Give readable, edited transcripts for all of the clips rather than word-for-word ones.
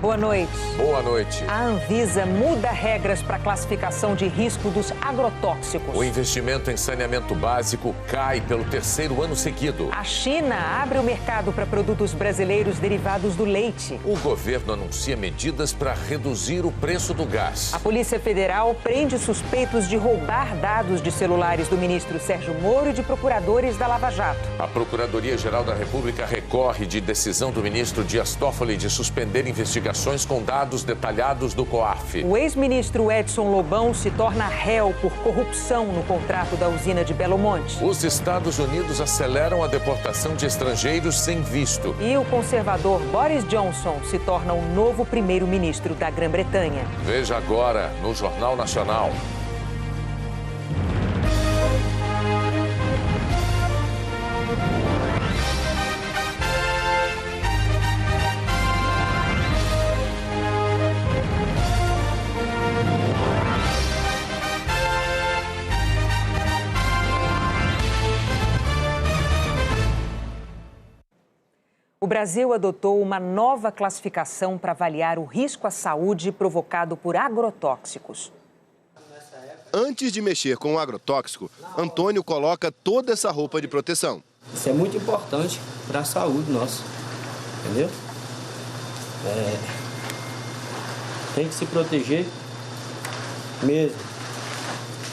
Boa noite. Boa noite. A Anvisa muda regras para a classificação de risco dos agrotóxicos. O investimento em saneamento básico cai pelo terceiro ano seguido. A China abre o mercado para produtos brasileiros derivados do leite. O governo anuncia medidas para reduzir o preço do gás. A Polícia Federal prende suspeitos de roubar dados de celulares do ministro Sérgio Moro e de procuradores da Lava Jato. A Procuradoria-Geral da República recorre de decisão do ministro Dias Toffoli de suspender investigações com dados detalhados do COAF. O ex-ministro Edson Lobão se torna réu por corrupção no contrato da usina de Belo Monte. Os Estados Unidos aceleram a deportação de estrangeiros sem visto. E o conservador Boris Johnson se torna o novo primeiro-ministro da Grã-Bretanha. Veja agora no Jornal Nacional. O Brasil adotou uma nova classificação para avaliar o risco à saúde provocado por agrotóxicos. Antes de mexer com o agrotóxico, Antônio coloca toda essa roupa de proteção. Isso é muito importante para a saúde nossa, entendeu? Tem que se proteger mesmo,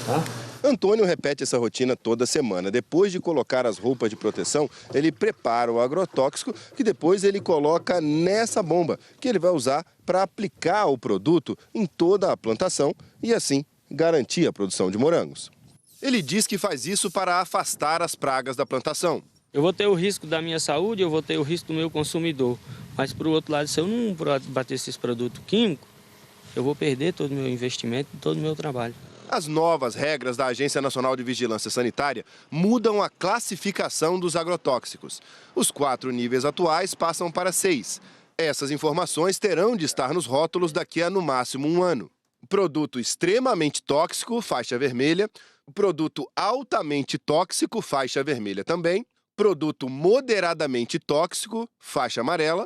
tá? Antônio repete essa rotina toda semana. Depois de colocar as roupas de proteção, ele prepara o agrotóxico, que depois ele coloca nessa bomba, que ele vai usar para aplicar o produto em toda a plantação e assim garantir a produção de morangos. Ele diz que faz isso para afastar as pragas da plantação. Eu vou ter o risco da minha saúde, eu vou ter o risco do meu consumidor. Mas, por outro lado, se eu não bater esses produtos químicos, eu vou perder todo o meu investimento e todo o meu trabalho. As novas regras da Agência Nacional de Vigilância Sanitária mudam a classificação dos agrotóxicos. Os 4 níveis atuais passam para 6. Essas informações terão de estar nos rótulos daqui a no máximo 1 ano. Produto extremamente tóxico, faixa vermelha. Produto altamente tóxico, faixa vermelha também. Produto moderadamente tóxico, faixa amarela.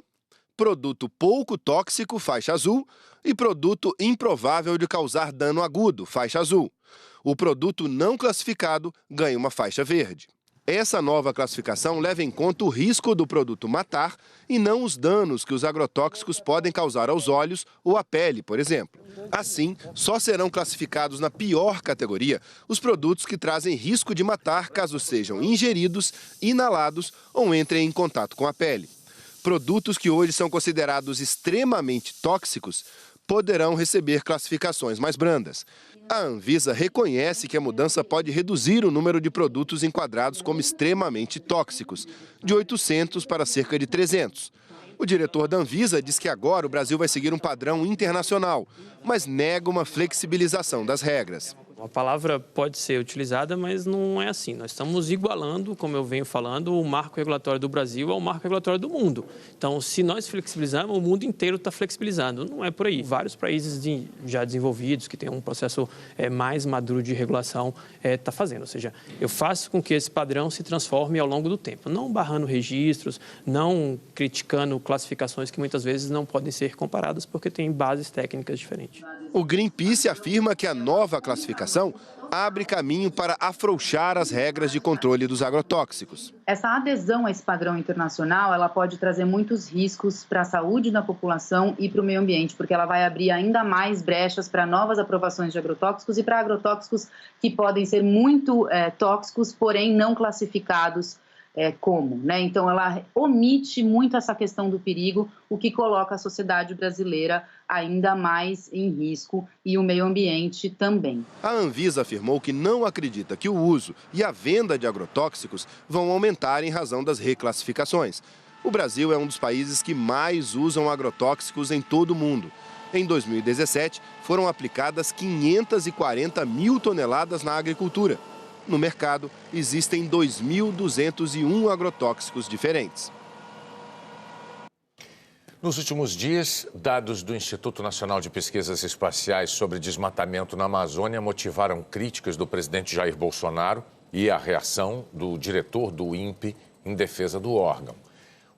Produto pouco tóxico, faixa azul, e produto improvável de causar dano agudo, faixa azul. O produto não classificado ganha uma faixa verde. Essa nova classificação leva em conta o risco do produto matar e não os danos que os agrotóxicos podem causar aos olhos ou à pele, por exemplo. Assim, só serão classificados na pior categoria os produtos que trazem risco de matar caso sejam ingeridos, inalados ou entrem em contato com a pele. Produtos que hoje são considerados extremamente tóxicos poderão receber classificações mais brandas. A Anvisa reconhece que a mudança pode reduzir o número de produtos enquadrados como extremamente tóxicos, de 800 para cerca de 300. O diretor da Anvisa diz que agora o Brasil vai seguir um padrão internacional, mas nega uma flexibilização das regras. A palavra pode ser utilizada, mas não é assim. Nós estamos igualando, como eu venho falando, o marco regulatório do Brasil ao marco regulatório do mundo. Então, se nós flexibilizarmos, o mundo inteiro está flexibilizando. Não é por aí. Vários países já desenvolvidos, que têm um processo mais maduro de regulação, está fazendo. Ou seja, eu faço com que esse padrão se transforme ao longo do tempo. Não barrando registros, não criticando classificações que muitas vezes não podem ser comparadas porque têm bases técnicas diferentes. O Greenpeace afirma que a nova classificação abre caminho para afrouxar as regras de controle dos agrotóxicos. Essa adesão a esse padrão internacional, ela pode trazer muitos riscos para a saúde da população e para o meio ambiente, porque ela vai abrir ainda mais brechas para novas aprovações de agrotóxicos e para agrotóxicos que podem ser muito tóxicos, porém não classificados como, né? Então, ela omite muito essa questão do perigo, o que coloca a sociedade brasileira ainda mais em risco e o meio ambiente também. A Anvisa afirmou que não acredita que o uso e a venda de agrotóxicos vão aumentar em razão das reclassificações. O Brasil é um dos países que mais usam agrotóxicos em todo o mundo. Em 2017, foram aplicadas 540 mil toneladas na agricultura. No mercado, existem 2.201 agrotóxicos diferentes. Nos últimos dias, dados do Instituto Nacional de Pesquisas Espaciais sobre desmatamento na Amazônia motivaram críticas do presidente Jair Bolsonaro e a reação do diretor do INPE em defesa do órgão.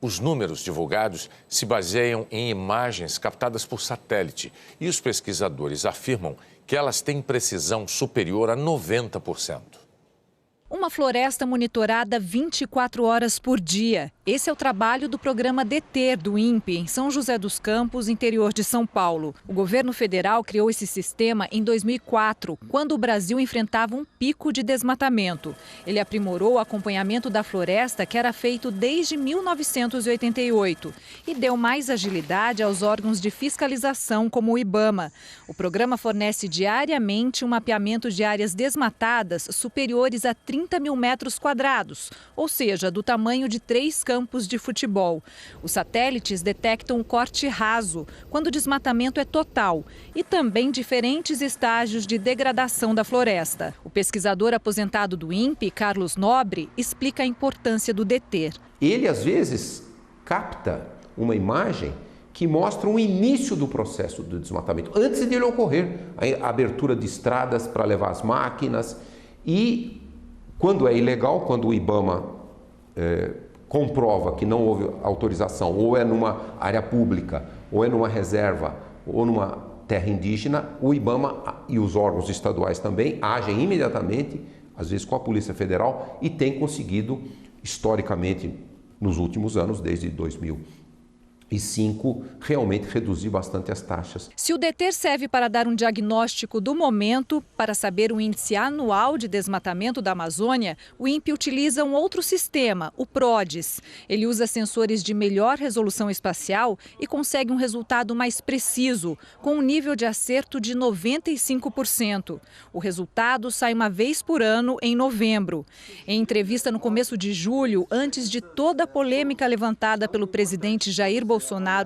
Os números divulgados se baseiam em imagens captadas por satélite e os pesquisadores afirmam que elas têm precisão superior a 90%. Uma floresta monitorada 24 horas por dia. Esse é o trabalho do programa DETER do INPE, em São José dos Campos, interior de São Paulo. O governo federal criou esse sistema em 2004, quando o Brasil enfrentava um pico de desmatamento. Ele aprimorou o acompanhamento da floresta, que era feito desde 1988, e deu mais agilidade aos órgãos de fiscalização, como o IBAMA. O programa fornece diariamente um mapeamento de áreas desmatadas superiores a 30 mil metros quadrados, ou seja, do tamanho de 3 campos de futebol. Os satélites detectam o corte raso, quando o desmatamento é total, e também diferentes estágios de degradação da floresta. O pesquisador aposentado do INPE, Carlos Nobre, explica a importância do DETER. Ele, às vezes, capta uma imagem que mostra o início do processo do desmatamento, antes dele ocorrer, a abertura de estradas para levar as máquinas. E quando é ilegal, quando o IBAMA comprova que não houve autorização, ou é numa área pública, ou é numa reserva, ou numa terra indígena, o IBAMA e os órgãos estaduais também agem imediatamente, às vezes com a Polícia Federal, e tem conseguido, historicamente, nos últimos anos, desde 2005, realmente reduzir bastante as taxas. Se o DETER serve para dar um diagnóstico do momento, para saber o índice anual de desmatamento da Amazônia, o INPE utiliza um outro sistema, o PRODES. Ele usa sensores de melhor resolução espacial e consegue um resultado mais preciso, com um nível de acerto de 95%. O resultado sai uma vez por ano, em novembro. Em entrevista no começo de julho, antes de toda a polêmica levantada pelo presidente Jair Bolsonaro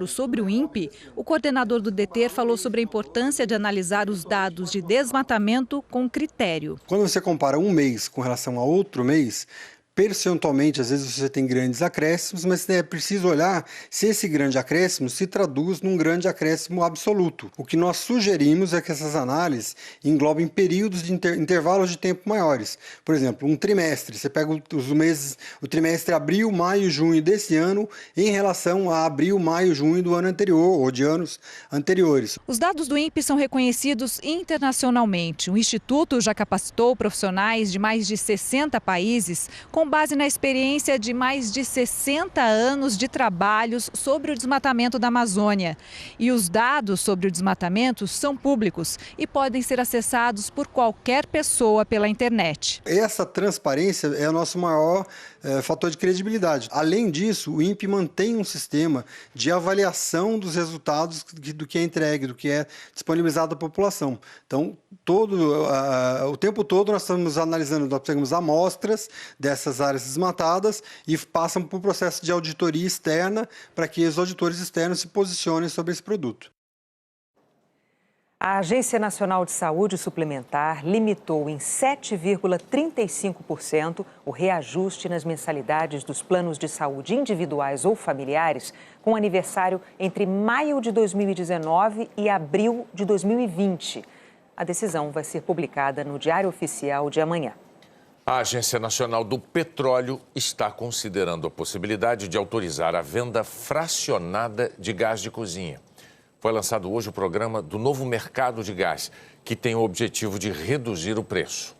sobre o INPE, o coordenador do DETER falou sobre a importância de analisar os dados de desmatamento com critério. Quando você compara um mês com relação a outro mês, percentualmente, às vezes você tem grandes acréscimos, mas é preciso olhar se esse grande acréscimo se traduz num grande acréscimo absoluto. O que nós sugerimos é que essas análises englobem períodos de intervalos de tempo maiores. Por exemplo, um trimestre. Você pega os meses, o trimestre abril, maio, junho desse ano em relação a abril, maio, junho do ano anterior ou de anos anteriores. Os dados do INPE são reconhecidos internacionalmente. O Instituto já capacitou profissionais de mais de 60 países com base na experiência de mais de 60 anos de trabalhos sobre o desmatamento da Amazônia. E os dados sobre o desmatamento são públicos e podem ser acessados por qualquer pessoa pela internet. Essa transparência é o nosso maior fator de credibilidade. Além disso, o INPE mantém um sistema de avaliação dos resultados do que é entregue, do que é disponibilizado à população. Então, o tempo todo nós estamos analisando, nós pegamos amostras dessas áreas desmatadas e passam por um processo de auditoria externa para que os auditores externos se posicionem sobre esse produto. A Agência Nacional de Saúde Suplementar limitou em 7,35% o reajuste nas mensalidades dos planos de saúde individuais ou familiares com aniversário entre maio de 2019 e abril de 2020. A decisão vai ser publicada no Diário Oficial de amanhã. A Agência Nacional do Petróleo está considerando a possibilidade de autorizar a venda fracionada de gás de cozinha. Foi lançado hoje o programa do novo mercado de gás, que tem o objetivo de reduzir o preço.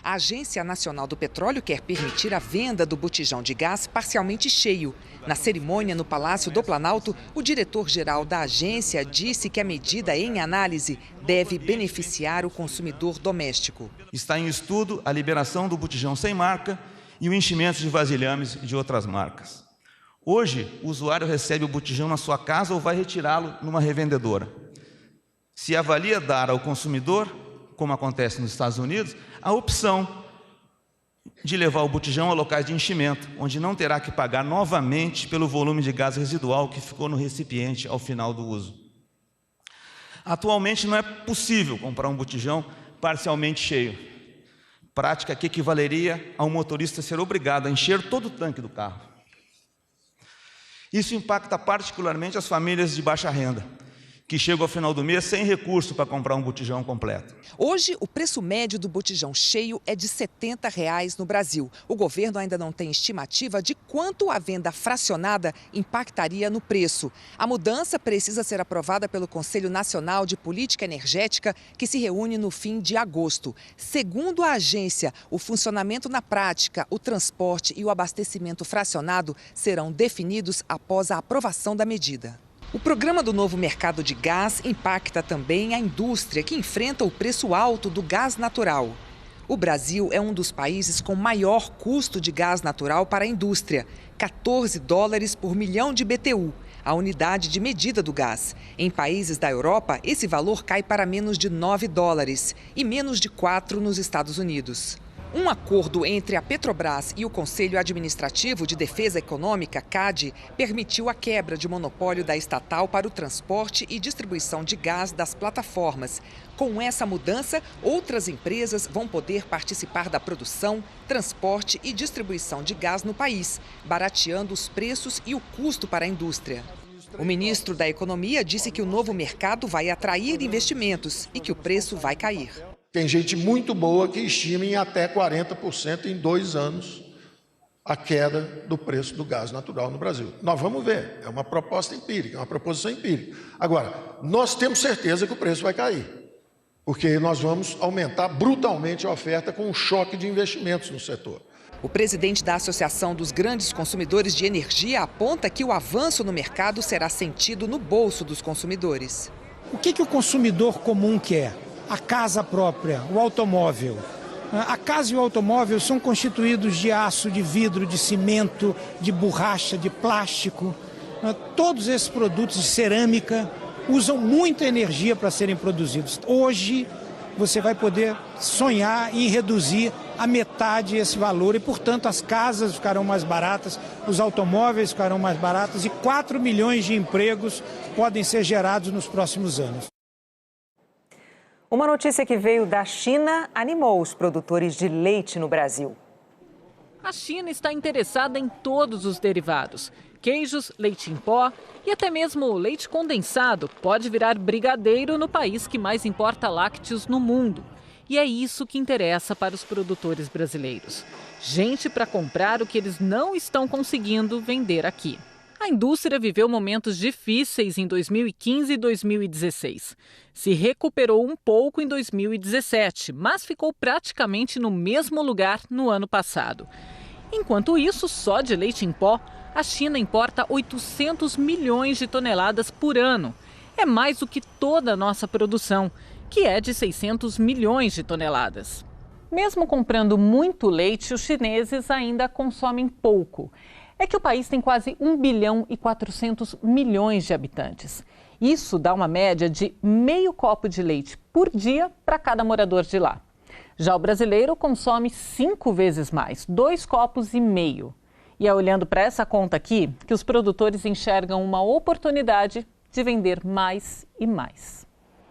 A Agência Nacional do Petróleo quer permitir a venda do botijão de gás parcialmente cheio. Na cerimônia no Palácio do Planalto, o diretor-geral da agência disse que a medida em análise deve beneficiar o consumidor doméstico. Está em estudo a liberação do botijão sem marca e o enchimento de vasilhames de outras marcas. Hoje, o usuário recebe o botijão na sua casa ou vai retirá-lo numa revendedora. Se avalia dar ao consumidor, como acontece nos Estados Unidos, a opção de levar o botijão a locais de enchimento, onde não terá que pagar novamente pelo volume de gás residual que ficou no recipiente ao final do uso. Atualmente não é possível comprar um botijão parcialmente cheio, prática que equivaleria a um motorista ser obrigado a encher todo o tanque do carro. Isso impacta particularmente as famílias de baixa renda, que chegam ao final do mês sem recurso para comprar um botijão completo. Hoje, o preço médio do botijão cheio é de R$ 70 no Brasil. O governo ainda não tem estimativa de quanto a venda fracionada impactaria no preço. A mudança precisa ser aprovada pelo Conselho Nacional de Política Energética, que se reúne no fim de agosto. Segundo a agência, o funcionamento na prática, o transporte e o abastecimento fracionado serão definidos após a aprovação da medida. O programa do novo mercado de gás impacta também a indústria, que enfrenta o preço alto do gás natural. O Brasil é um dos países com maior custo de gás natural para a indústria, $14 por milhão de BTU, a unidade de medida do gás. Em países da Europa, esse valor cai para menos de $9 e menos de 4 nos Estados Unidos. Um acordo entre a Petrobras e o Conselho Administrativo de Defesa Econômica, CAD, permitiu a quebra de monopólio da estatal para o transporte e distribuição de gás das plataformas. Com essa mudança, outras empresas vão poder participar da produção, transporte e distribuição de gás no país, barateando os preços e o custo para a indústria. O ministro da Economia disse que o novo mercado vai atrair investimentos e que o preço vai cair. Tem gente muito boa que estima em até 40% em 2 anos a queda do preço do gás natural no Brasil. Nós vamos ver, é uma proposta empírica, é uma proposição empírica. Agora, nós temos certeza que o preço vai cair, porque nós vamos aumentar brutalmente a oferta com um choque de investimentos no setor. O presidente da Associação dos Grandes Consumidores de Energia aponta que o avanço no mercado será sentido no bolso dos consumidores. O que o consumidor comum quer? A casa própria, o automóvel. A casa e o automóvel são constituídos de aço, de vidro, de cimento, de borracha, de plástico. Todos esses produtos de cerâmica usam muita energia para serem produzidos. Hoje você vai poder sonhar em reduzir a metade esse valor e, portanto, as casas ficarão mais baratas, os automóveis ficarão mais baratos e 4 milhões de empregos podem ser gerados nos próximos anos. Uma notícia que veio da China animou os produtores de leite no Brasil. A China está interessada em todos os derivados. Queijos, leite em pó e até mesmo o leite condensado pode virar brigadeiro no país que mais importa lácteos no mundo. E é isso que interessa para os produtores brasileiros. Gente para comprar o que eles não estão conseguindo vender aqui. A indústria viveu momentos difíceis em 2015 e 2016. Se recuperou um pouco em 2017, mas ficou praticamente no mesmo lugar no ano passado. Enquanto isso, só de leite em pó, a China importa 800 milhões de toneladas por ano. É mais do que toda a nossa produção, que é de 600 milhões de toneladas. Mesmo comprando muito leite, os chineses ainda consomem pouco. É que o país tem quase 1 bilhão e 400 milhões de habitantes. Isso dá uma média de meio copo de leite por dia para cada morador de lá. Já o brasileiro consome 5 vezes mais, 2,5 copos. E é olhando para essa conta aqui que os produtores enxergam uma oportunidade de vender mais e mais.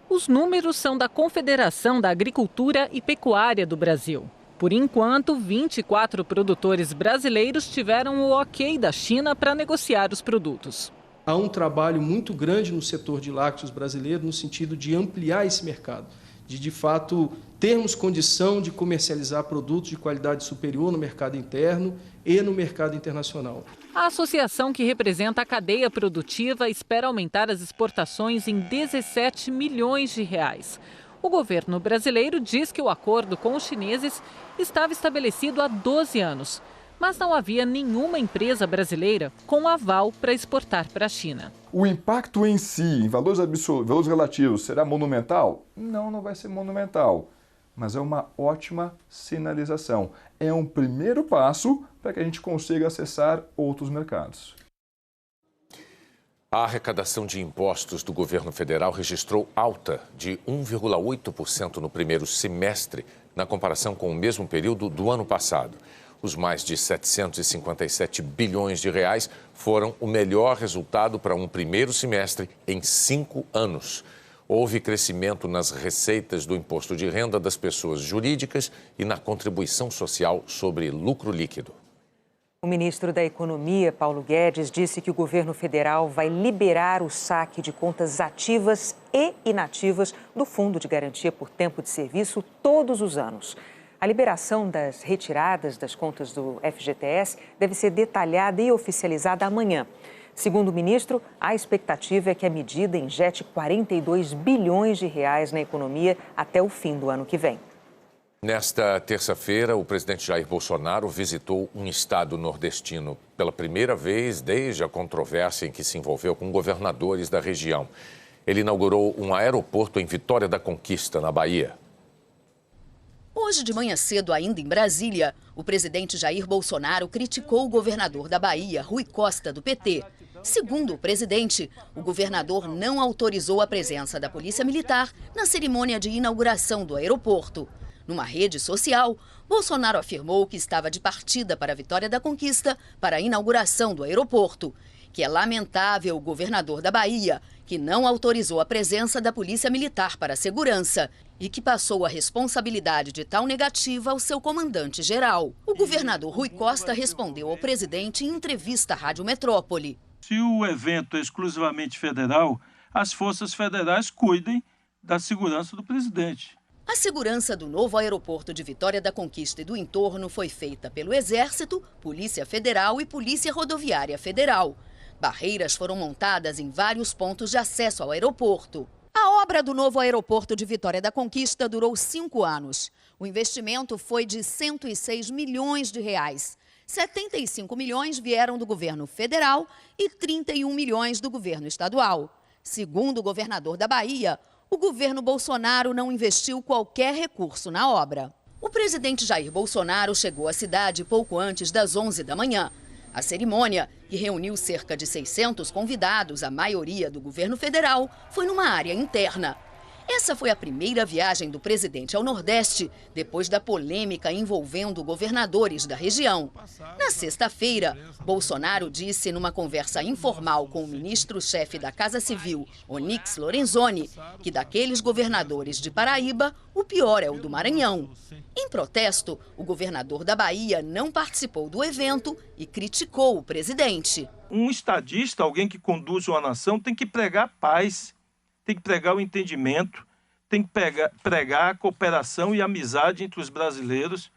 Os números são da Confederação da Agricultura e Pecuária do Brasil. Por enquanto, 24 produtores brasileiros tiveram o ok da China para negociar os produtos. Há um trabalho muito grande no setor de lácteos brasileiro no sentido de ampliar esse mercado, de fato termos condição de comercializar produtos de qualidade superior no mercado interno e no mercado internacional. A associação que representa a cadeia produtiva espera aumentar as exportações em 17 milhões de reais. O governo brasileiro diz que o acordo com os chineses estava estabelecido há 12 anos, mas não havia nenhuma empresa brasileira com aval para exportar para a China. O impacto em si, em valores absolutos, valores relativos, será monumental? Não vai ser monumental, mas é uma ótima sinalização. É um primeiro passo para que a gente consiga acessar outros mercados. A arrecadação de impostos do governo federal registrou alta de 1,8% no primeiro semestre, na comparação com o mesmo período do ano passado. Os mais de 757 bilhões de reais foram o melhor resultado para um primeiro semestre em 5 anos. Houve crescimento nas receitas do imposto de renda das pessoas jurídicas e na contribuição social sobre lucro líquido. O ministro da Economia, Paulo Guedes, disse que o governo federal vai liberar o saque de contas ativas e inativas do Fundo de Garantia por Tempo de Serviço todos os anos. A liberação das retiradas das contas do FGTS deve ser detalhada e oficializada amanhã. Segundo o ministro, a expectativa é que a medida injete 42 bilhões de reais na economia até o fim do ano que vem. Nesta terça-feira, o presidente Jair Bolsonaro visitou um estado nordestino pela primeira vez desde a controvérsia em que se envolveu com governadores da região. Ele inaugurou um aeroporto em Vitória da Conquista, na Bahia. Hoje de manhã cedo, ainda em Brasília, o presidente Jair Bolsonaro criticou o governador da Bahia, Rui Costa, do PT. Segundo o presidente, o governador não autorizou a presença da Polícia Militar na cerimônia de inauguração do aeroporto. Numa rede social, Bolsonaro afirmou que estava de partida para a Vitória da Conquista para a inauguração do aeroporto, que é lamentável o governador da Bahia, que não autorizou a presença da Polícia Militar para a segurança e que passou a responsabilidade de tal negativa ao seu comandante-geral. O governador Rui Costa respondeu ao presidente em entrevista à Rádio Metrópole. Se o evento é exclusivamente federal, as forças federais cuidem da segurança do presidente. A segurança do novo aeroporto de Vitória da Conquista e do entorno foi feita pelo Exército, Polícia Federal e Polícia Rodoviária Federal. Barreiras foram montadas em vários pontos de acesso ao aeroporto. A obra do novo aeroporto de Vitória da Conquista durou 5 anos. O investimento foi de 106 milhões de reais. 75 milhões vieram do governo federal e 31 milhões do governo estadual. Segundo o governador da Bahia, o governo Bolsonaro não investiu qualquer recurso na obra. O presidente Jair Bolsonaro chegou à cidade pouco antes das 11 da manhã. A cerimônia, que reuniu cerca de 600 convidados, a maioria do governo federal, foi numa área interna. Essa foi a primeira viagem do presidente ao Nordeste, depois da polêmica envolvendo governadores da região. Na sexta-feira, Bolsonaro disse numa conversa informal com o ministro-chefe da Casa Civil, Onyx Lorenzoni, que daqueles governadores de Paraíba, o pior é o do Maranhão. Em protesto, o governador da Bahia não participou do evento e criticou o presidente. Um estadista, alguém que conduz uma nação, tem que pregar paz. Tem que pregar o entendimento, tem que pregar a cooperação e a amizade entre os brasileiros.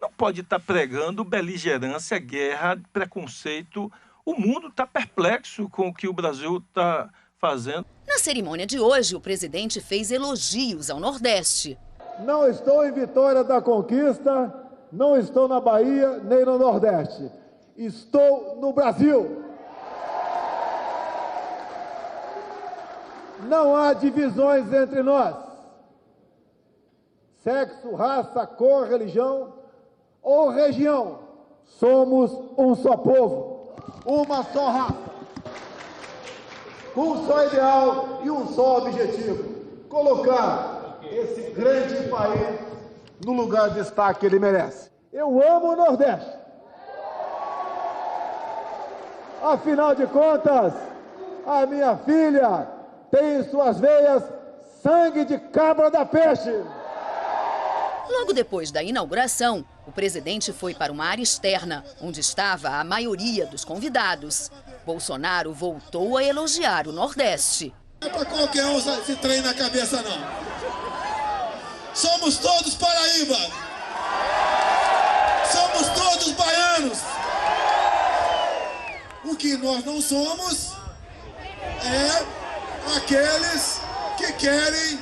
Não pode estar pregando beligerância, guerra, preconceito. O mundo está perplexo com o que o Brasil está fazendo. Na cerimônia de hoje, o presidente fez elogios ao Nordeste. Não estou em Vitória da Conquista, não estou na Bahia, nem no Nordeste. Estou no Brasil. Não há divisões entre nós. Sexo, raça, cor, religião ou região. Somos um só povo, uma só raça, com um só ideal e um só objetivo: colocar esse grande país no lugar de destaque que ele merece. Eu amo o Nordeste. Afinal de contas, a minha filha tem em suas veias sangue de cabra da peixe. Logo depois da inauguração, o presidente foi para uma área externa, onde estava a maioria dos convidados. Bolsonaro voltou a elogiar o Nordeste. Não é para qualquer um se trem na cabeça, não. Somos todos Paraíba. Somos todos baianos. O que nós não somos é aqueles que querem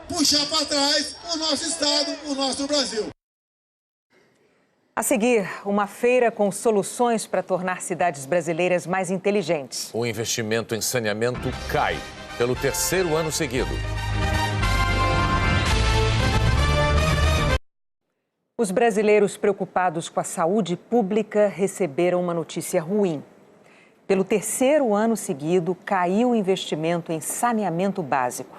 puxar para trás o nosso estado, o nosso Brasil. A seguir, uma feira com soluções para tornar cidades brasileiras mais inteligentes. O investimento em saneamento cai pelo 3º ano seguido. Os brasileiros preocupados com a saúde pública receberam uma notícia ruim. Pelo 3º ano seguido, caiu o investimento em saneamento básico.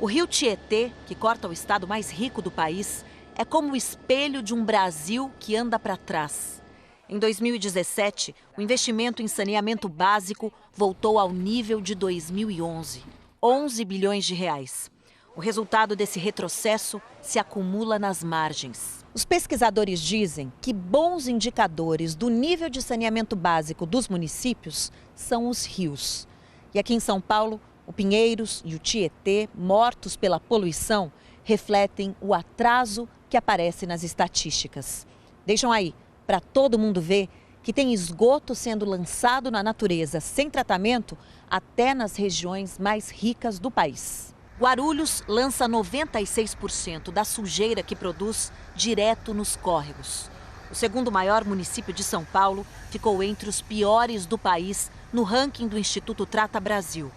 O rio Tietê, que corta o estado mais rico do país, é como o espelho de um Brasil que anda para trás. Em 2017, o investimento em saneamento básico voltou ao nível de 2011, 11 bilhões de reais. O resultado desse retrocesso se acumula nas margens. Os pesquisadores dizem que bons indicadores do nível de saneamento básico dos municípios são os rios. E aqui em São Paulo, o Pinheiros e o Tietê, mortos pela poluição, refletem o atraso que aparece nas estatísticas. Deixam aí, para todo mundo ver, que tem esgoto sendo lançado na natureza sem tratamento até nas regiões mais ricas do país. Guarulhos lança 96% da sujeira que produz direto nos córregos. O segundo maior município de São Paulo ficou entre os piores do país no ranking do Instituto Trata Brasil.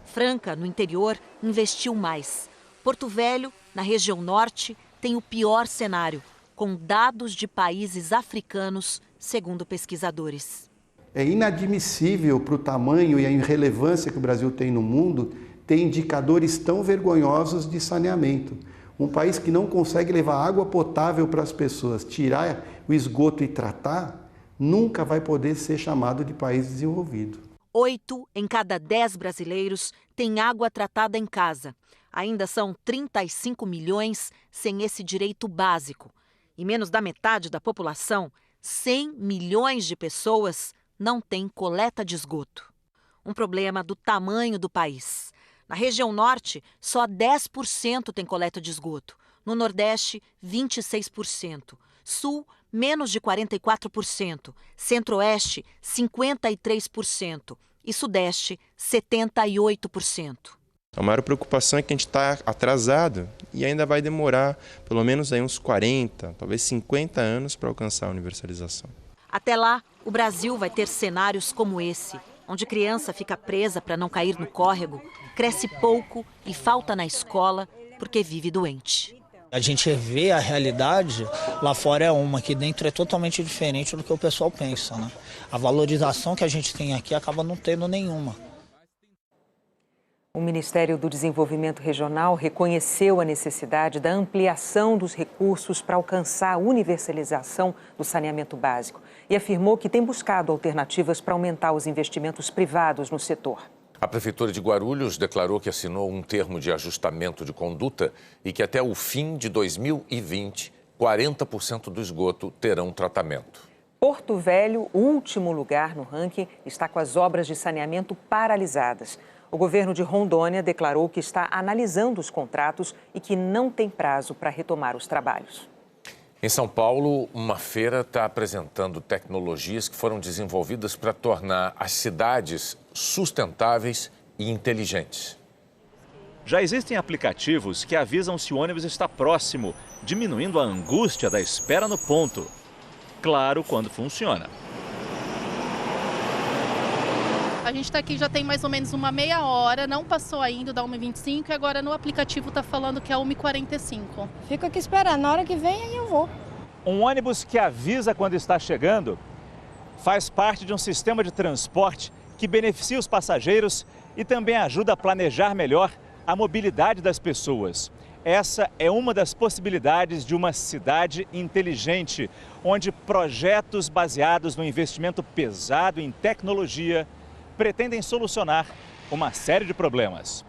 Franca, no interior, investiu mais. Porto Velho, na região norte, tem o pior cenário, com dados de países africanos, segundo pesquisadores. É inadmissível para o tamanho e a relevância que o Brasil tem no mundo ter indicadores tão vergonhosos de saneamento. Um país que não consegue levar água potável para as pessoas, tirar o esgoto e tratar, nunca vai poder ser chamado de país desenvolvido. 8 em cada 10 brasileiros têm água tratada em casa. Ainda são 35 milhões sem esse direito básico. E menos da metade da população, 100 milhões de pessoas, não têm coleta de esgoto. Um problema do tamanho do país. Na região norte, só 10% tem coleta de esgoto. No Nordeste, 26%. Sul, menos de 44%. Centro-Oeste, 53%. E Sudeste, 78%. A maior preocupação é que a gente está atrasado e ainda vai demorar pelo menos aí uns 40, talvez 50 anos para alcançar a universalização. Até lá, o Brasil vai ter cenários como esse, onde criança fica presa para não cair no córrego, cresce pouco e falta na escola porque vive doente. A gente vê a realidade, lá fora é uma, aqui dentro é totalmente diferente do que o pessoal pensa, né? A valorização que a gente tem aqui acaba não tendo nenhuma. O Ministério do Desenvolvimento Regional reconheceu a necessidade da ampliação dos recursos para alcançar a universalização do saneamento básico e afirmou que tem buscado alternativas para aumentar os investimentos privados no setor. A Prefeitura de Guarulhos declarou que assinou um termo de ajustamento de conduta e que até o fim de 2020, 40% do esgoto terão tratamento. Porto Velho, último lugar no ranking, está com as obras de saneamento paralisadas. O governo de Rondônia declarou que está analisando os contratos e que não tem prazo para retomar os trabalhos. Em São Paulo, uma feira está apresentando tecnologias que foram desenvolvidas para tornar as cidades sustentáveis e inteligentes. Já existem aplicativos que avisam se o ônibus está próximo, diminuindo a angústia da espera no ponto. Claro, quando funciona. A gente está aqui já tem mais ou menos uma meia hora, não passou ainda da 1h25 e agora no aplicativo está falando que é 1h45. Fico aqui esperando, na hora que vem aí eu vou. Um ônibus que avisa quando está chegando faz parte de um sistema de transporte que beneficia os passageiros e também ajuda a planejar melhor a mobilidade das pessoas. Essa é uma das possibilidades de uma cidade inteligente, onde projetos baseados no investimento pesado em tecnologia pretendem solucionar uma série de problemas.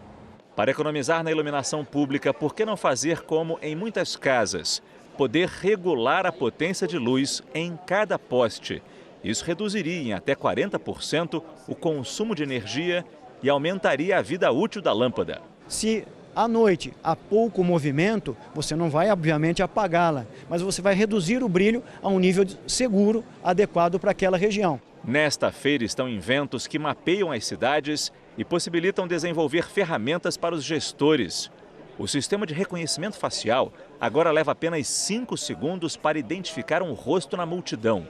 Para economizar na iluminação pública, por que não fazer como em muitas casas? Poder regular a potência de luz em cada poste. Isso reduziria em até 40% o consumo de energia e aumentaria a vida útil da lâmpada. Se à noite há pouco movimento, você não vai, obviamente, apagá-la, mas você vai reduzir o brilho a um nível seguro, adequado para aquela região. Nesta feira estão inventos que mapeiam as cidades e possibilitam desenvolver ferramentas para os gestores. O sistema de reconhecimento facial agora leva apenas 5 segundos para identificar um rosto na multidão.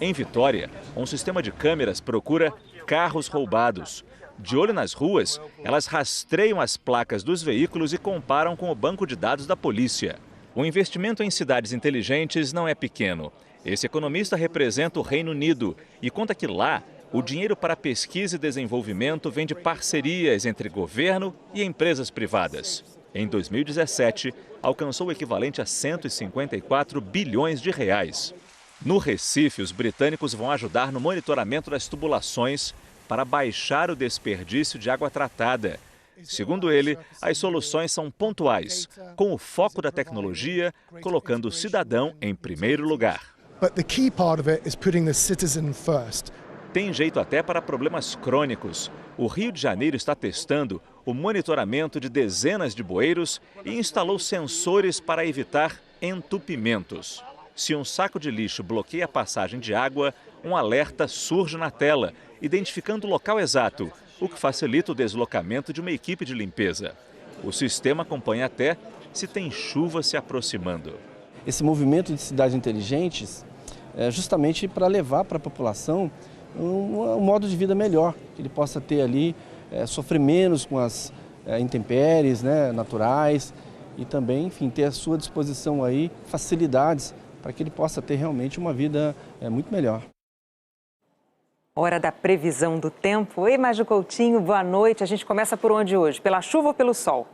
Em Vitória, um sistema de câmeras procura carros roubados. De olho nas ruas, elas rastreiam as placas dos veículos e comparam com o banco de dados da polícia. O investimento em cidades inteligentes não é pequeno. Esse economista representa o Reino Unido e conta que lá o dinheiro para pesquisa e desenvolvimento vem de parcerias entre governo e empresas privadas. Em 2017, alcançou o equivalente a 154 bilhões de reais. No Recife, os britânicos vão ajudar no monitoramento das tubulações para baixar o desperdício de água tratada. Segundo ele, as soluções são pontuais, com o foco da tecnologia, colocando o cidadão em primeiro lugar. Tem jeito até para problemas crônicos. O Rio de Janeiro está testando o monitoramento de dezenas de bueiros e instalou sensores para evitar entupimentos. Se um saco de lixo bloqueia a passagem de água, um alerta surge na tela, identificando o local exato, o que facilita o deslocamento de uma equipe de limpeza. O sistema acompanha até se tem chuva se aproximando. Esse movimento de cidades inteligentes é justamente para levar para a população um modo de vida melhor, que ele possa ter ali, sofrer menos com as intempéries, né, naturais e também, enfim, ter à sua disposição aí facilidades para que ele possa ter realmente uma vida muito melhor. Hora da previsão do tempo. Oi, Maju Coutinho, boa noite. A gente começa por onde hoje? Pela chuva ou pelo sol?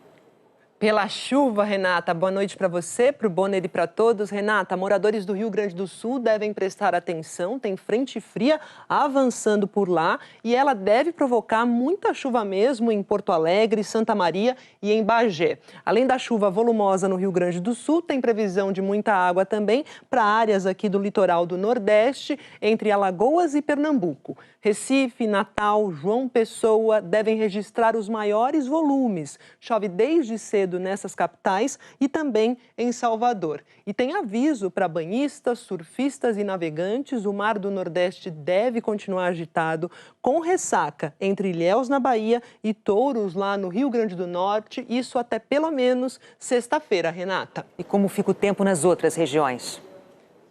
Pela chuva, Renata. Boa noite para você, para o Bonner e para todos. Renata, moradores do Rio Grande do Sul devem prestar atenção. Tem frente fria avançando por lá e ela deve provocar muita chuva mesmo em Porto Alegre, Santa Maria e em Bagé. Além da chuva volumosa no Rio Grande do Sul, tem previsão de muita água também para áreas aqui do litoral do Nordeste, entre Alagoas e Pernambuco. Recife, Natal, João Pessoa devem registrar os maiores volumes. Chove desde cedo nessas capitais e também em Salvador. E tem aviso para banhistas, surfistas e navegantes. O mar do Nordeste deve continuar agitado, com ressaca entre Ilhéus, na Bahia, e Touros, lá no Rio Grande do Norte. Isso até pelo menos sexta-feira, Renata. E como fica o tempo nas outras regiões?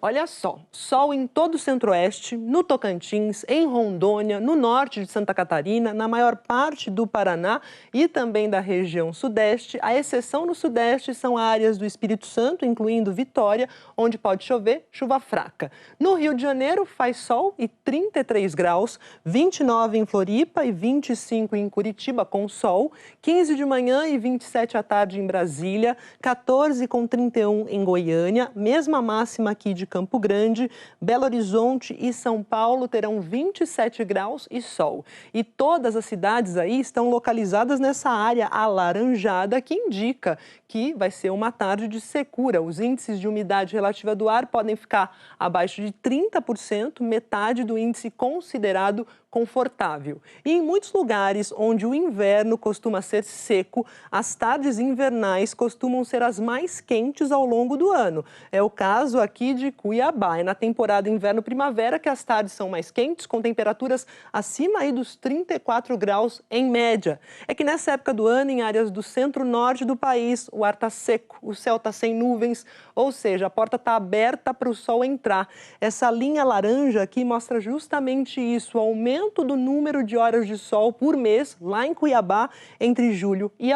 Olha só, sol em todo o centro-oeste, no Tocantins, em Rondônia, no norte de Santa Catarina, na maior parte do Paraná e também da região sudeste. A exceção no sudeste são áreas do Espírito Santo, incluindo Vitória, onde pode chover, chuva fraca. No Rio de Janeiro faz sol e 33 graus, 29 em Floripa e 25 em Curitiba com sol, 15 de manhã e 27 à tarde em Brasília, 14 com 31 em Goiânia, mesma máxima aqui de Campo Grande, Belo Horizonte e São Paulo terão 27 graus e sol. E todas as cidades aí estão localizadas nessa área alaranjada que indica que vai ser uma tarde de secura. Os índices de umidade relativa do ar podem ficar abaixo de 30%, metade do índice considerado confortável. E em muitos lugares onde o inverno costuma ser seco, as tardes invernais costumam ser as mais quentes ao longo do ano. É o caso aqui de Cuiabá. É na temporada inverno-primavera que as tardes são mais quentes, com temperaturas acima aí dos 34 graus em média. É que nessa época do ano, em áreas do centro-norte do país, o ar está seco, o céu está sem nuvens, ou seja, a porta está aberta para o sol entrar. Essa linha laranja aqui mostra justamente isso, o aumento do número de horas de sol por mês lá em Cuiabá entre julho e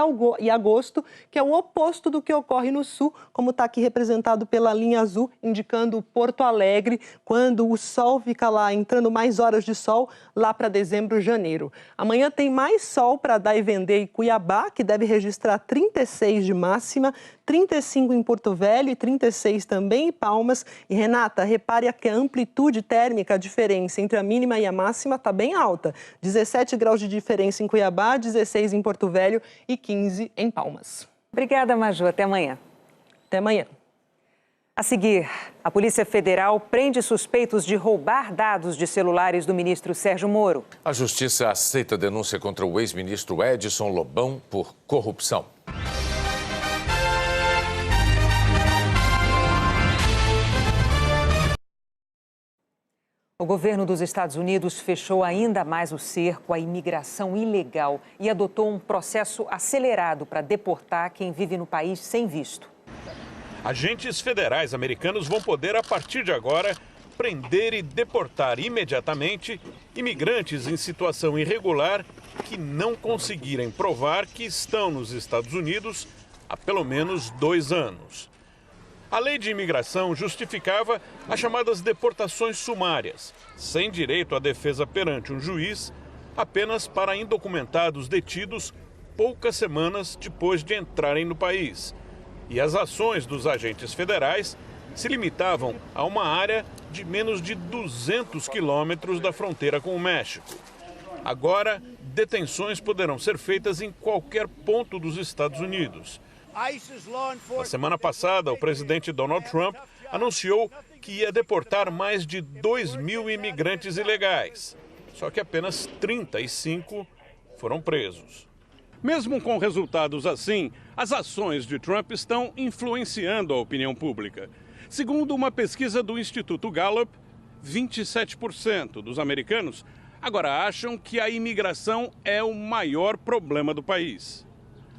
agosto, que é o oposto do que ocorre no sul, como está aqui representado pela linha azul, indicando Porto Alegre, quando o sol fica lá entrando mais horas de sol lá para dezembro, janeiro. Amanhã tem mais sol para dar e vender em Cuiabá, que deve registrar 36 de máxima, 35 em Porto Velho e 36 também em Palmas. E, Renata, repare que a amplitude térmica, a diferença entre a mínima e a máxima está bem alta. 17 graus de diferença em Cuiabá, 16 em Porto Velho e 15 em Palmas. Obrigada, Maju. Até amanhã. Até amanhã. A seguir, a Polícia Federal prende suspeitos de roubar dados de celulares do ministro Sérgio Moro. A Justiça aceita a denúncia contra o ex-ministro Edson Lobão por corrupção. O governo dos Estados Unidos fechou ainda mais o cerco à imigração ilegal e adotou um processo acelerado para deportar quem vive no país sem visto. Agentes federais americanos vão poder, a partir de agora, prender e deportar imediatamente imigrantes em situação irregular que não conseguirem provar que estão nos Estados Unidos há pelo menos 2 anos. A lei de imigração justificava as chamadas deportações sumárias, sem direito à defesa perante um juiz, apenas para indocumentados detidos poucas semanas depois de entrarem no país. E as ações dos agentes federais se limitavam a uma área de menos de 200 quilômetros da fronteira com o México. Agora, detenções poderão ser feitas em qualquer ponto dos Estados Unidos. Na semana passada, o presidente Donald Trump anunciou que ia deportar mais de 2.000 imigrantes ilegais. Só que apenas 35 foram presos. Mesmo com resultados assim, as ações de Trump estão influenciando a opinião pública. Segundo uma pesquisa do Instituto Gallup, 27% dos americanos agora acham que a imigração é o maior problema do país.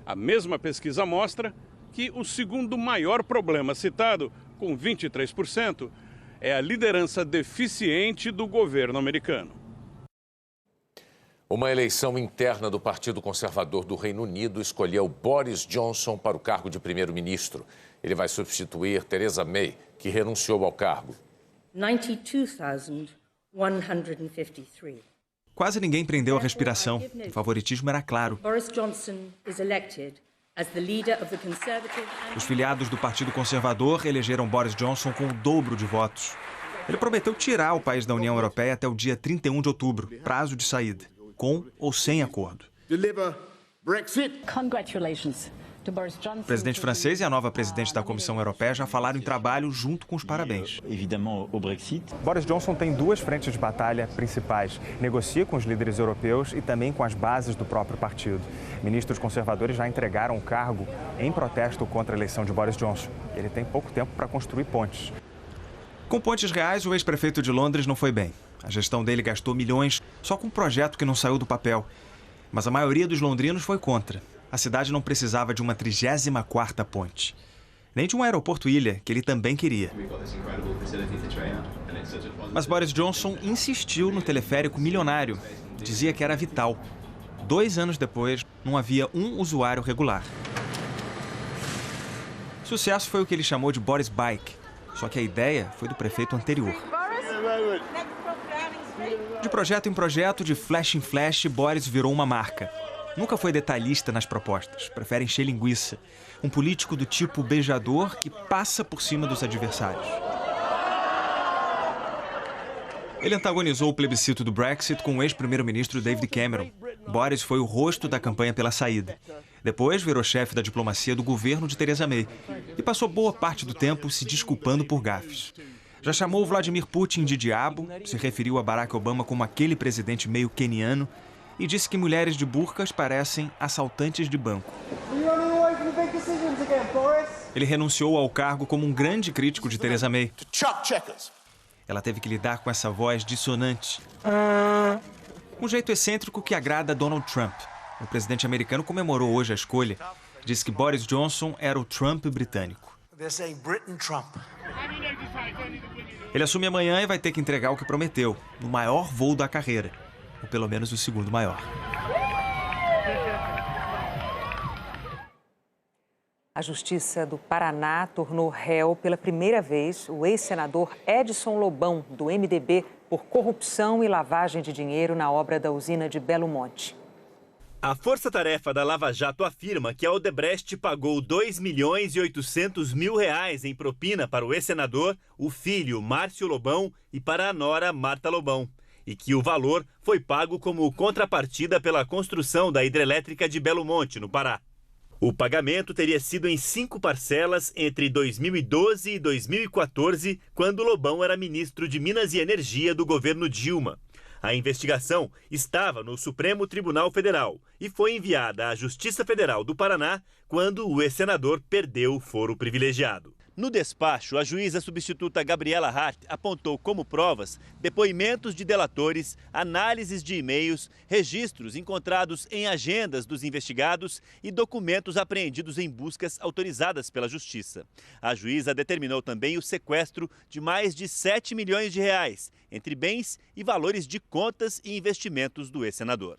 A mesma pesquisa mostra que o segundo maior problema citado, com 23%, é a liderança deficiente do governo americano. Uma eleição interna do Partido Conservador do Reino Unido escolheu Boris Johnson para o cargo de primeiro-ministro. Ele vai substituir Theresa May, que renunciou ao cargo. 92,153. Quase ninguém prendeu a respiração. O favoritismo era claro. Boris Johnson is elected as the leader of the Conservative. Os filiados do Partido Conservador elegeram Boris Johnson com o dobro de votos. Ele prometeu tirar o país da União Europeia até o dia 31 de outubro, prazo de saída, com ou sem acordo. Deliver Brexit. Congratulations. O presidente francês e a nova presidente da Comissão Europeia já falaram em trabalho junto com os parabéns. Boris Johnson tem duas frentes de batalha principais. Negocia com os líderes europeus e também com as bases do próprio partido. Ministros conservadores já entregaram o cargo em protesto contra a eleição de Boris Johnson. Ele tem pouco tempo para construir pontes. Com pontes reais, o ex-prefeito de Londres não foi bem. A gestão dele gastou milhões só com um projeto que não saiu do papel. Mas a maioria dos londrinos foi contra. A cidade não precisava de uma 34ª ponte. Nem de um aeroporto-ilha, que ele também queria. Mas Boris Johnson insistiu no teleférico milionário. Dizia que era vital. 2 anos depois, não havia um usuário regular. Sucesso foi o que ele chamou de Boris Bike. Só que a ideia foi do prefeito anterior. De projeto em projeto, de flash em flash, Boris virou uma marca. Nunca foi detalhista nas propostas, prefere encher linguiça. Um político do tipo beijador que passa por cima dos adversários. Ele antagonizou o plebiscito do Brexit com o ex-primeiro-ministro David Cameron. Boris foi o rosto da campanha pela saída. Depois virou chefe da diplomacia do governo de Theresa May e passou boa parte do tempo se desculpando por gafes. Já chamou Vladimir Putin de diabo, se referiu a Barack Obama como aquele presidente meio queniano e disse que mulheres de burcas parecem assaltantes de banco. Ele renunciou ao cargo como um grande crítico de Theresa May. Ela teve que lidar com essa voz dissonante. Um jeito excêntrico que agrada a Donald Trump. O presidente americano comemorou hoje a escolha. Disse que Boris Johnson era o Trump britânico. Ele assume amanhã e vai ter que entregar o que prometeu, no maior voo da carreira. Ou pelo menos o segundo maior. A Justiça do Paraná tornou réu pela primeira vez o ex-senador Edson Lobão, do MDB, por corrupção e lavagem de dinheiro na obra da usina de Belo Monte. A força-tarefa da Lava Jato afirma que a Odebrecht pagou R$2.800.000 em propina para o ex-senador, o filho Márcio Lobão e para a nora Marta Lobão. E que o valor foi pago como contrapartida pela construção da hidrelétrica de Belo Monte, no Pará. O pagamento teria sido em 5 parcelas entre 2012 e 2014, quando Lobão era ministro de Minas e Energia do governo Dilma. A investigação estava no Supremo Tribunal Federal e foi enviada à Justiça Federal do Paraná quando o ex-senador perdeu o foro privilegiado. No despacho, a juíza substituta Gabriela Hart apontou como provas depoimentos de delatores, análises de e-mails, registros encontrados em agendas dos investigados e documentos apreendidos em buscas autorizadas pela Justiça. A juíza determinou também o sequestro de mais de R$7 milhões, entre bens e valores de contas e investimentos do ex-senador.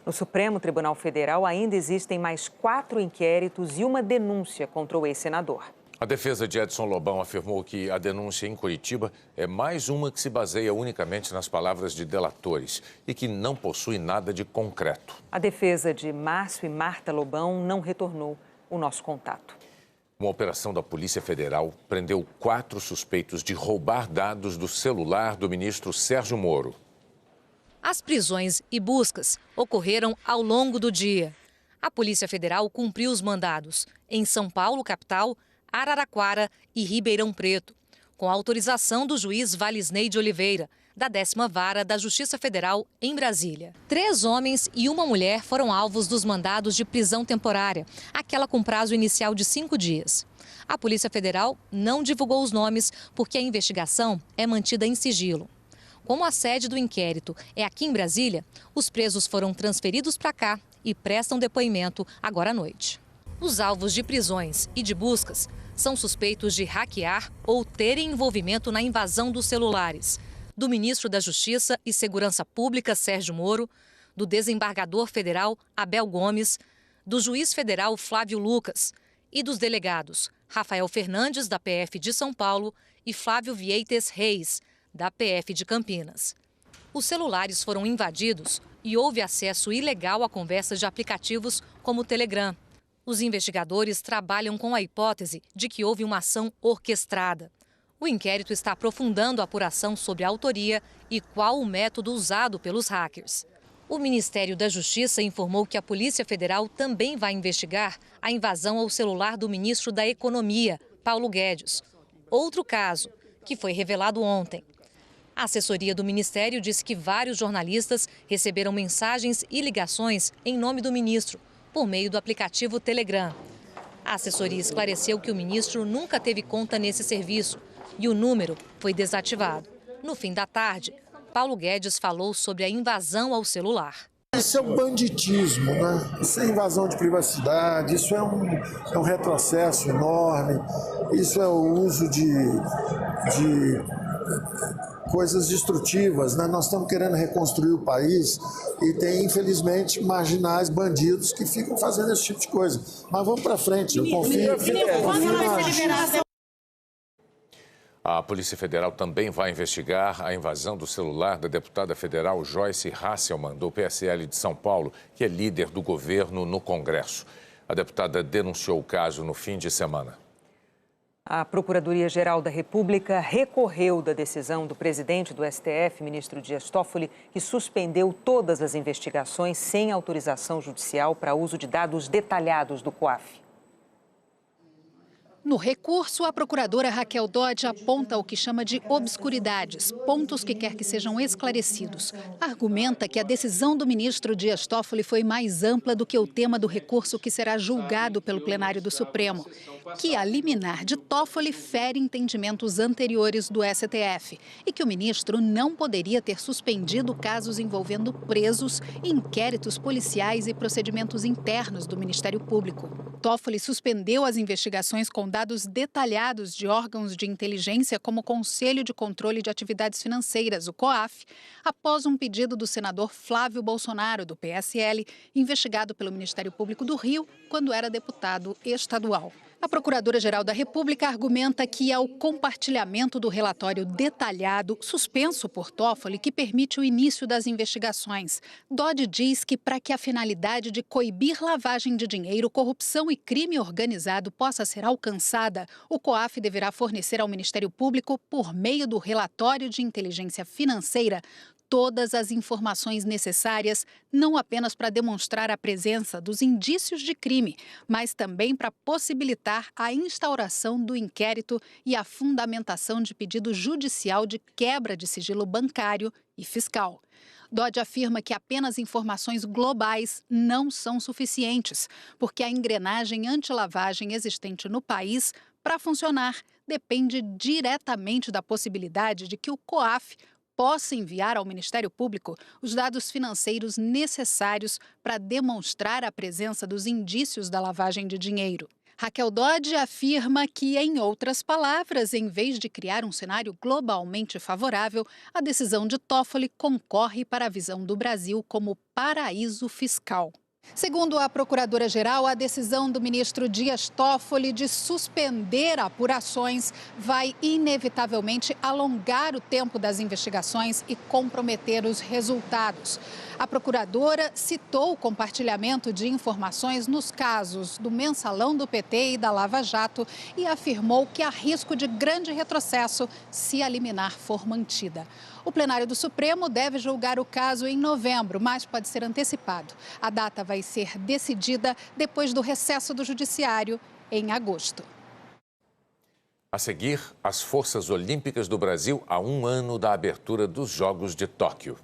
No Supremo Tribunal Federal ainda existem mais 4 inquéritos e uma denúncia contra o ex-senador. A defesa de Edson Lobão afirmou que a denúncia em Curitiba é mais uma que se baseia unicamente nas palavras de delatores e que não possui nada de concreto. A defesa de Márcio e Marta Lobão não retornou o nosso contato. Uma operação da Polícia Federal prendeu 4 suspeitos de roubar dados do celular do ministro Sérgio Moro. As prisões e buscas ocorreram ao longo do dia. A Polícia Federal cumpriu os mandados em São Paulo, capital, Araraquara e Ribeirão Preto, com autorização do juiz Valisney de Oliveira, da 10ª Vara da Justiça Federal em Brasília. 3 homens e uma mulher foram alvos dos mandados de prisão temporária, aquela com prazo inicial de 5 dias. A Polícia Federal não divulgou os nomes porque a investigação é mantida em sigilo. Como a sede do inquérito é aqui em Brasília, os presos foram transferidos para cá e prestam depoimento agora à noite. Os alvos de prisões e de buscas são suspeitos de hackear ou terem envolvimento na invasão dos celulares do ministro da Justiça e Segurança Pública, Sérgio Moro, do desembargador federal Abel Gomes, do juiz federal Flávio Lucas e dos delegados Rafael Fernandes, da PF de São Paulo, e Flávio Vieites Reis, da PF de Campinas. Os celulares foram invadidos e houve acesso ilegal a conversas de aplicativos como o Telegram. Os investigadores trabalham com a hipótese de que houve uma ação orquestrada. O inquérito está aprofundando a apuração sobre a autoria e qual o método usado pelos hackers. O Ministério da Justiça informou que a Polícia Federal também vai investigar a invasão ao celular do ministro da Economia, Paulo Guedes. Outro caso, que foi revelado ontem. A assessoria do Ministério disse que vários jornalistas receberam mensagens e ligações em nome do ministro, por meio do aplicativo Telegram. A assessoria esclareceu que o ministro nunca teve conta nesse serviço e o número foi desativado. No fim da tarde, Paulo Guedes falou sobre a invasão ao celular. Isso é um banditismo, né? Isso é invasão de privacidade, isso é um retrocesso enorme, isso é o uso de coisas destrutivas, né? Nós estamos querendo reconstruir o país e tem, infelizmente, marginais, bandidos que ficam fazendo esse tipo de coisa. Mas vamos para frente, eu confio na... A Polícia Federal também vai investigar a invasão do celular da deputada federal Joyce Hasselmann, do PSL de São Paulo, que é líder do governo no Congresso. A deputada denunciou o caso no fim de semana. A Procuradoria-Geral da República recorreu da decisão do presidente do STF, ministro Dias Toffoli, que suspendeu todas as investigações sem autorização judicial para uso de dados detalhados do COAF. No recurso, a procuradora Raquel Dodge aponta o que chama de obscuridades, pontos que quer que sejam esclarecidos. Argumenta que a decisão do ministro Dias Toffoli foi mais ampla do que o tema do recurso que será julgado pelo plenário do Supremo, que a liminar de Toffoli fere entendimentos anteriores do STF e que o ministro não poderia ter suspendido casos envolvendo presos, inquéritos policiais e procedimentos internos do Ministério Público. Toffoli suspendeu as investigações com dados detalhados de órgãos de inteligência como o Conselho de Controle de Atividades Financeiras, o COAF, após um pedido do senador Flávio Bolsonaro, do PSL, investigado pelo Ministério Público do Rio quando era deputado estadual. A Procuradora-Geral da República argumenta que é o compartilhamento do relatório detalhado, suspenso por Toffoli, que permite o início das investigações. Dodge diz que para que a finalidade de coibir lavagem de dinheiro, corrupção e crime organizado possa ser alcançada, o COAF deverá fornecer ao Ministério Público, por meio do relatório de inteligência financeira, todas as informações necessárias, não apenas para demonstrar a presença dos indícios de crime, mas também para possibilitar a instauração do inquérito e a fundamentação de pedido judicial de quebra de sigilo bancário e fiscal. Dodge afirma que apenas informações globais não são suficientes, porque a engrenagem anti-lavagem existente no país, para funcionar, depende diretamente da possibilidade de que o COAF possa enviar ao Ministério Público os dados financeiros necessários para demonstrar a presença dos indícios da lavagem de dinheiro. Raquel Dodge afirma que, em outras palavras, em vez de criar um cenário globalmente favorável, a decisão de Toffoli concorre para a visão do Brasil como paraíso fiscal. Segundo a Procuradora-Geral, a decisão do ministro Dias Toffoli de suspender apurações vai inevitavelmente alongar o tempo das investigações e comprometer os resultados. A procuradora citou o compartilhamento de informações nos casos do Mensalão do PT e da Lava Jato e afirmou que há risco de grande retrocesso se a liminar for mantida. O plenário do Supremo deve julgar o caso em novembro, mas pode ser antecipado. A data vai ser decidida depois do recesso do Judiciário em agosto. A seguir, as Forças Olímpicas do Brasil a 1 ano da abertura dos Jogos de Tóquio.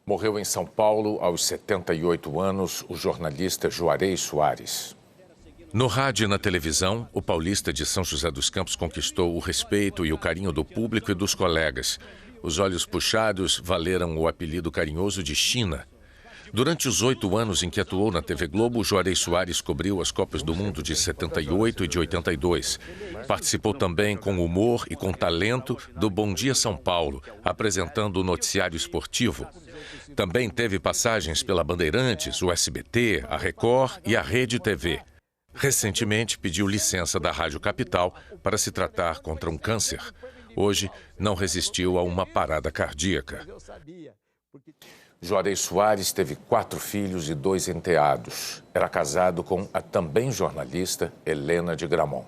Morreu em São Paulo, aos 78 anos, o jornalista Juarez Soares. No rádio e na televisão, o paulista de São José dos Campos conquistou o respeito e o carinho do público e dos colegas. Os olhos puxados valeram o apelido carinhoso de China. Durante os 8 anos em que atuou na TV Globo, Juarez Soares cobriu as Copas do Mundo de 78 e de 82. Participou também com humor e com talento do Bom Dia São Paulo, apresentando o noticiário esportivo. Também teve passagens pela Bandeirantes, o SBT, a Record e a Rede TV. Recentemente pediu licença da Rádio Capital para se tratar contra um câncer. Hoje não resistiu a uma parada cardíaca. Juarez Soares teve 4 filhos e 2 enteados. Era casado com a também jornalista Helena de Gramont.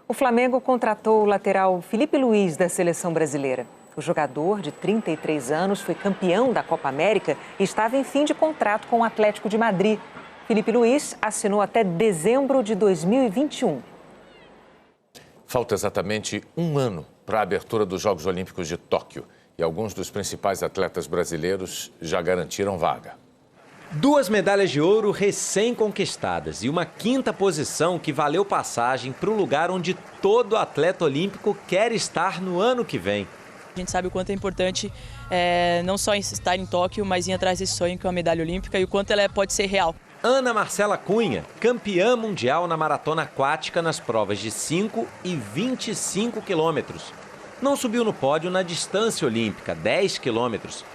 O Flamengo contratou o lateral Felipe Luiz da seleção brasileira. O jogador, de 33 anos, foi campeão da Copa América e estava em fim de contrato com o Atlético de Madrid. Felipe Luiz assinou até dezembro de 2021. Falta exatamente 1 ano para a abertura dos Jogos Olímpicos de Tóquio. E alguns dos principais atletas brasileiros já garantiram vaga. 2 medalhas de ouro recém-conquistadas e uma 5ª posição que valeu passagem para um lugar onde todo atleta olímpico quer estar no ano que vem. A gente sabe o quanto é importante não só estar em Tóquio, mas ir atrás desse sonho que é uma medalha olímpica e o quanto ela pode ser real. Ana Marcela Cunha, campeã mundial na maratona aquática nas provas de 5 e 25 quilômetros. Não subiu no pódio na distância olímpica, 10 quilômetros,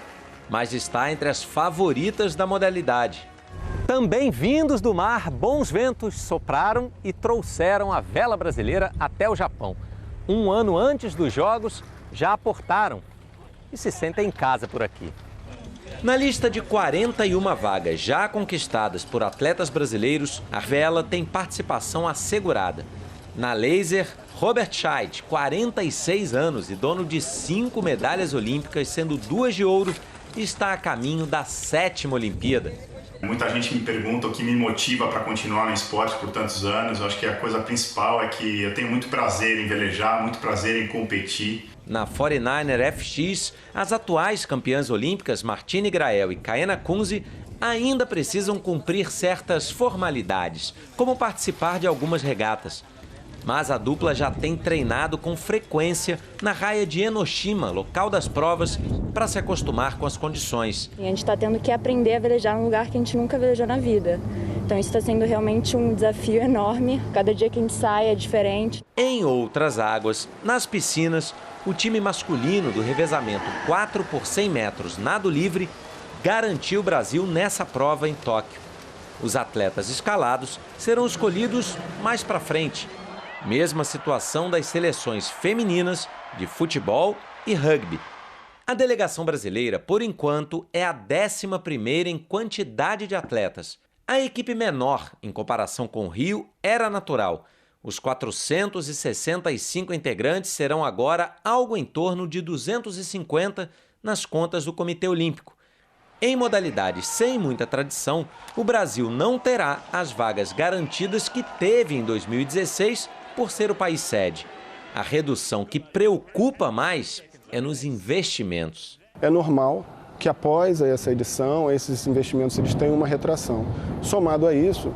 mas está entre as favoritas da modalidade. Também vindos do mar, bons ventos sopraram e trouxeram a vela brasileira até o Japão. 1 ano antes dos Jogos, já aportaram e se sentem em casa por aqui. Na lista de 41 vagas já conquistadas por atletas brasileiros, a vela tem participação assegurada. Na laser, Robert Scheid, 46 anos e dono de 5 medalhas olímpicas, sendo 2 de ouro, está a caminho da 7ª Olimpíada. Muita gente me pergunta o que me motiva para continuar no esporte por tantos anos. Eu acho que a coisa principal é que eu tenho muito prazer em velejar, muito prazer em competir. Na 49er FX, as atuais campeãs olímpicas Martine Grael e Kaena Kunze ainda precisam cumprir certas formalidades, como participar de algumas regatas. Mas a dupla já tem treinado com frequência na raia de Enoshima, local das provas, para se acostumar com as condições. A gente está tendo que aprender a velejar num lugar que a gente nunca velejou na vida. Então isso está sendo realmente um desafio enorme. Cada dia que a gente sai é diferente. Em outras águas, nas piscinas, o time masculino do revezamento 4 por 100 metros nado livre garantiu o Brasil nessa prova em Tóquio. Os atletas escalados serão escolhidos mais para frente. Mesma situação das seleções femininas de futebol e rugby. A delegação brasileira, por enquanto, é a 11ª em quantidade de atletas. A equipe menor, em comparação com o Rio, era natural. Os 465 integrantes serão agora algo em torno de 250 nas contas do Comitê Olímpico. Em modalidades sem muita tradição, o Brasil não terá as vagas garantidas que teve em 2016 por ser o país sede. A redução que preocupa mais é nos investimentos. É normal que após essa edição, esses investimentos eles tenham uma retração. Somado a isso,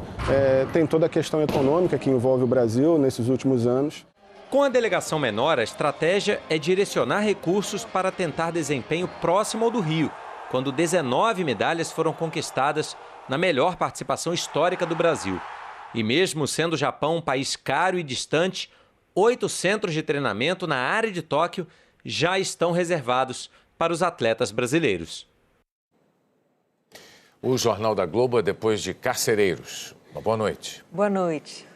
tem toda a questão econômica que envolve o Brasil nesses últimos anos. Com a delegação menor, a estratégia é direcionar recursos para tentar desempenho próximo ao do Rio, quando 19 medalhas foram conquistadas na melhor participação histórica do Brasil. E mesmo sendo o Japão um país caro e distante, 8 centros de treinamento na área de Tóquio já estão reservados para os atletas brasileiros. O Jornal da Globo é depois de Carcereiros. Uma boa noite. Boa noite.